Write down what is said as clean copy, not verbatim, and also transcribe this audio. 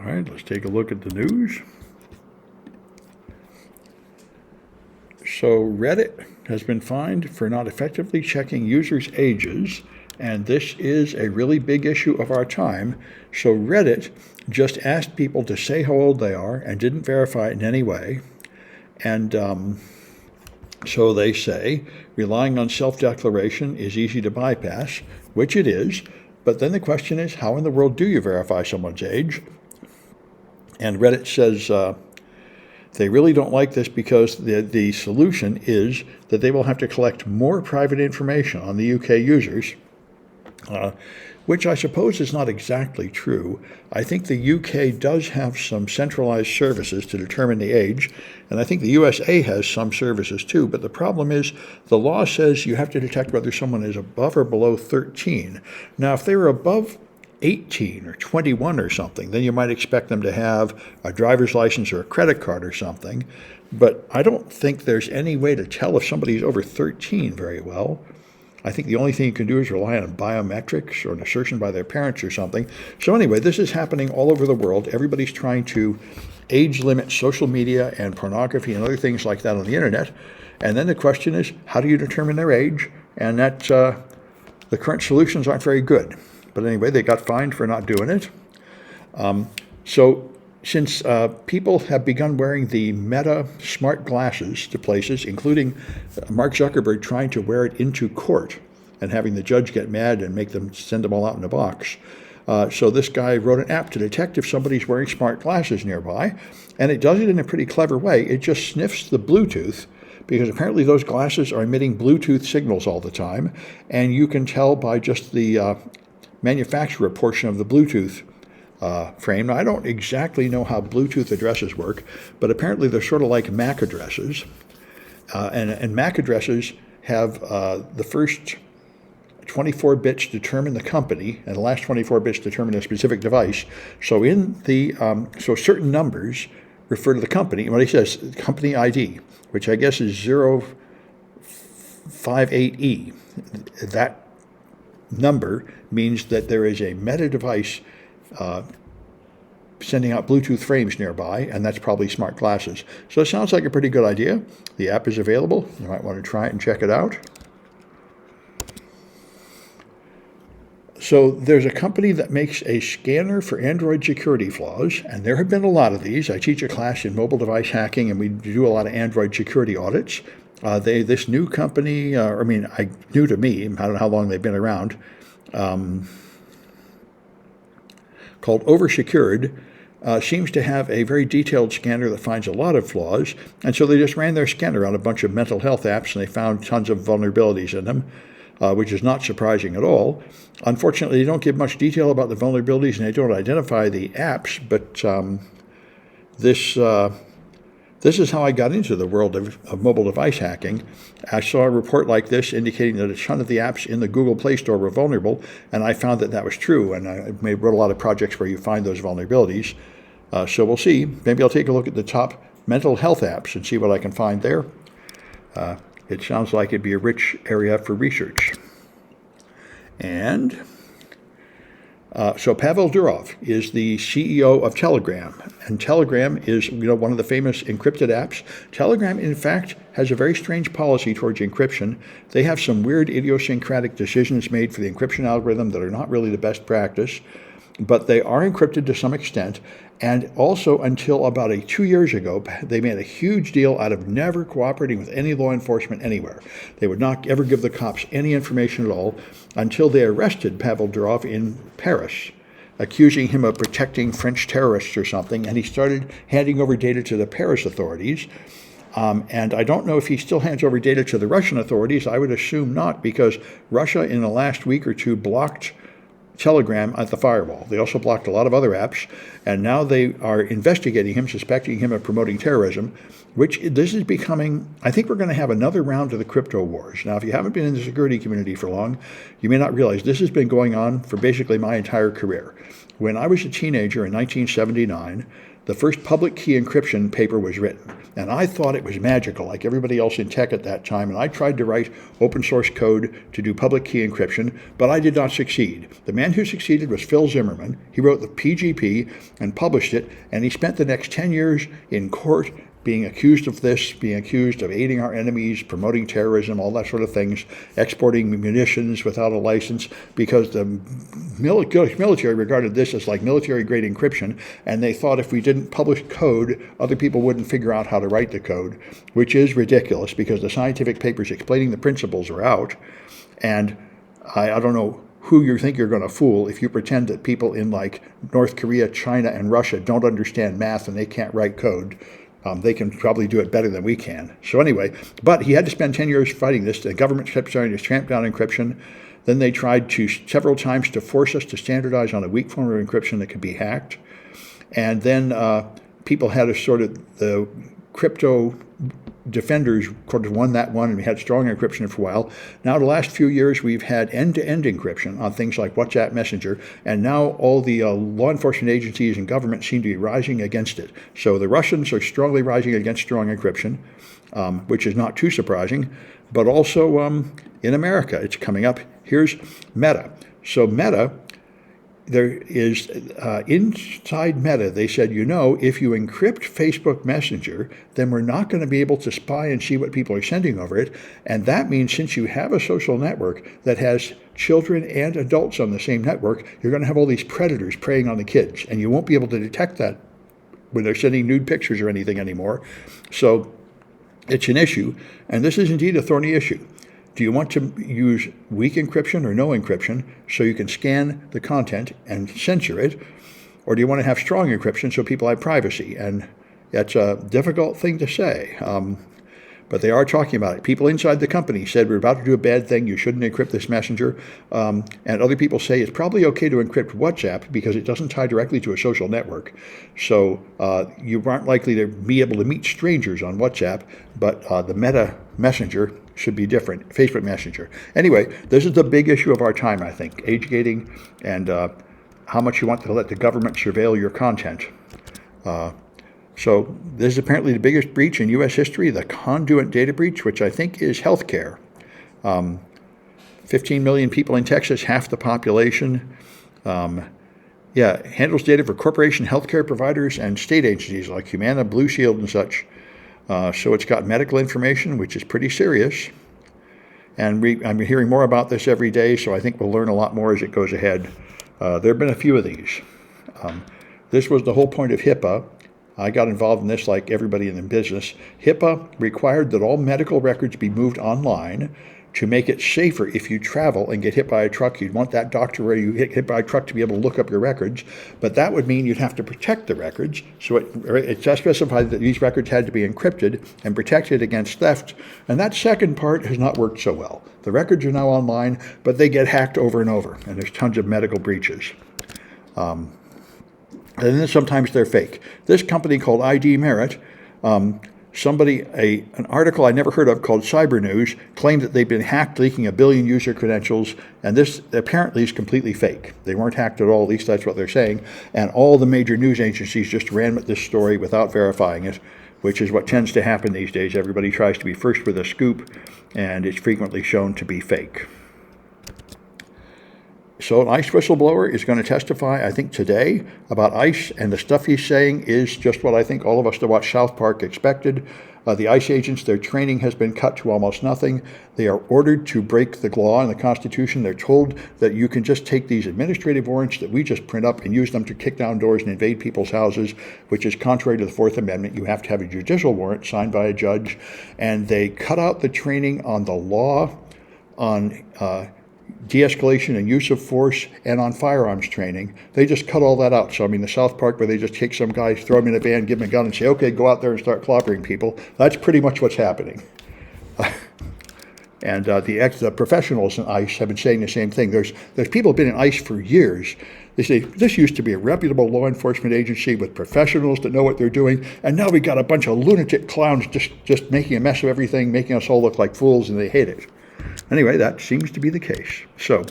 right, let's take a look at the news. So Reddit has been fined for not effectively checking users' ages, and this is a really big issue of our time. So Reddit just asked people to say how old they are and didn't verify it in any way. And so they say relying on self-declaration is easy to bypass, which it is. But then the question is, how in the world do you verify someone's age? And Reddit says they really don't like this because the solution is that they will have to collect more private information on the UK users, which I suppose is not exactly true. I think the UK does have some centralized services to determine the age, and I think the USA has some services too, but the problem is the law says you have to detect whether someone is above or below 13. Now, if they were above 18 or 21 or something, then you might expect them to have a driver's license or a credit card or something, but I don't think there's any way to tell if somebody's over 13 very well. I think the only thing you can do is rely on biometrics or an assertion by their parents or something. So anyway, this is happening all over the world. Everybody's trying to age limit social media and pornography and other things like that on the internet. And then the question is, how do you determine their age? And that the current solutions aren't very good. But anyway, they got fined for not doing it. So since people have begun wearing the Meta smart glasses to places, including Mark Zuckerberg trying to wear it into court and having the judge get mad and make them send them all out in a box. So this guy wrote an app to detect if somebody's wearing smart glasses nearby, and it does it in a pretty clever way. It just sniffs the Bluetooth, because apparently those glasses are emitting Bluetooth signals all the time, and you can tell by just the manufacturer portion of the Bluetooth frame. Now, I don't exactly know how Bluetooth addresses work, but apparently they're sort of like MAC addresses. And MAC addresses have the first 24 bits determine the company, and the last 24 bits determine a specific device. So in the so certain numbers refer to the company. And what he says, company ID, which I guess is 058E. That number means that there is a Meta device sending out Bluetooth frames nearby, and that's probably smart glasses. So it sounds like a pretty good idea. The app is available. You might want to try it and check it out. So there's a company that makes a scanner for Android security flaws, and there have been a lot of these. I teach a class in mobile device hacking, and we do a lot of Android security audits. This new company, new to me, I don't know how long they've been around, called Oversecured, seems to have a very detailed scanner that finds a lot of flaws. And so they just ran their scanner on a bunch of mental health apps, and they found tons of vulnerabilities in them, which is not surprising at all. Unfortunately, they don't give much detail about the vulnerabilities, and they don't identify the apps, but this is how I got into the world of mobile device hacking. I saw a report like this indicating that a ton of the apps in the Google Play Store were vulnerable, and I found that that was true, and I wrote a lot of projects where you find those vulnerabilities. So we'll see. Maybe I'll take a look at the top mental health apps and see what I can find there. It sounds like it'd be a rich area for research. And so Pavel Durov is the CEO of Telegram, and Telegram is one of the famous encrypted apps. Telegram, in fact, has a very strange policy towards encryption. They have some weird idiosyncratic decisions made for the encryption algorithm that are not really the best practice, but they are encrypted to some extent. And also, until about 2 years ago, they made a huge deal out of never cooperating with any law enforcement anywhere. They would not ever give the cops any information at all until they arrested Pavel Durov in Paris, accusing him of protecting French terrorists or something, and he started handing over data to the Paris authorities. And I don't know if he still hands over data to the Russian authorities. I would assume not, because Russia in the last week or two blocked Telegram at the firewall. They also blocked a lot of other apps, and now they are investigating him, suspecting him of promoting terrorism, which this is becoming, I think we're going to have another round of the crypto wars. Now, if you haven't been in the security community for long, you may not realize this has been going on for basically my entire career. When I was a teenager in 1979, the first public key encryption paper was written. And I thought it was magical, like everybody else in tech at that time. And I tried to write open source code to do public key encryption, but I did not succeed. The man who succeeded was Phil Zimmermann. He wrote the PGP and published it, and he spent the next 10 years in court being accused of this, being accused of aiding our enemies, promoting terrorism, all that sort of things, exporting munitions without a license, because the military regarded this as like military-grade encryption, and they thought if we didn't publish code, other people wouldn't figure out how to write the code, which is ridiculous because the scientific papers explaining the principles are out, and I don't know who you think you're going to fool if you pretend that people in like North Korea, China, and Russia don't understand math and they can't write code. They can probably do it better than we can. So anyway, but he had to spend 10 years fighting this. The government kept starting to tramp down encryption. Then they tried to several times to force us to standardize on a weak form of encryption that could be hacked. And then people had a sort of the crypto defenders won that one, and we had strong encryption for a while. Now, the last few years, we've had end-to-end encryption on things like WhatsApp Messenger, and now all the law enforcement agencies and government seem to be rising against it. So the Russians are strongly rising against strong encryption, which is not too surprising, but also in America, it's coming up. Here's Meta. So Meta, there is, inside Meta, they said, if you encrypt Facebook Messenger, then we're not going to be able to spy and see what people are sending over it. And that means since you have a social network that has children and adults on the same network, you're going to have all these predators preying on the kids. And you won't be able to detect that when they're sending nude pictures or anything anymore. So it's an issue. And this is indeed a thorny issue. Do you want to use weak encryption or no encryption so you can scan the content and censor it? Or do you want to have strong encryption so people have privacy? And that's a difficult thing to say. But they are talking about it. People inside the company said, we're about to do a bad thing. You shouldn't encrypt this messenger. And other people say it's probably okay to encrypt WhatsApp because it doesn't tie directly to a social network. So you aren't likely to be able to meet strangers on WhatsApp, but the Meta Messenger should be different, Facebook Messenger. Anyway, this is the big issue of our time, I think, age gating and how much you want to let the government surveil your content. So this is apparently the biggest breach in U.S. history, the conduit data breach, which I think is healthcare. 15 million people in Texas, half the population. Handles data for corporation healthcare providers and state agencies like Humana, Blue Shield, and such. So it's got medical information, which is pretty serious. And I'm hearing more about this every day, so I think we'll learn a lot more as it goes ahead. There have been a few of these. This was the whole point of HIPAA. I got involved in this like everybody in the business. HIPAA required that all medical records be moved online to make it safer if you travel and get hit by a truck. You'd want that doctor where you get hit by a truck to be able to look up your records, but that would mean you'd have to protect the records. So it specified that these records had to be encrypted and protected against theft, and that second part has not worked so well. The records are now online, but they get hacked over and over, and there's tons of medical breaches. And then sometimes they're fake. This company called ID Merit, an article I never heard of called Cyber News claimed that they've been hacked, leaking 1 billion user credentials, and this apparently is completely fake. They weren't hacked at all, at least that's what they're saying, and all the major news agencies just ran with this story without verifying it, which is what tends to happen these days. Everybody tries to be first with a scoop, and it's frequently shown to be fake. So an ICE whistleblower is going to testify, I think, today about ICE, and the stuff he's saying is just what I think all of us that watch South Park expected. The ICE agents, their training has been cut to almost nothing. They are ordered to break the law and the Constitution. They're told that you can just take these administrative warrants that we just print up and use them to kick down doors and invade people's houses, which is contrary to the Fourth Amendment. You have to have a judicial warrant signed by a judge. And they cut out the training on the law, on de-escalation and use of force, and on firearms training. They just cut all that out. So, the South Park where they just take some guy, throw him in a van, give him a gun, and say, okay, go out there and start clobbering people. That's pretty much what's happening. And the professionals in ICE have been saying the same thing. There's people who've been in ICE for years. They say, this used to be a reputable law enforcement agency with professionals that know what they're doing, and now we got a bunch of lunatic clowns just making a mess of everything, making us all look like fools, and they hate it. Anyway, that seems to be the case. So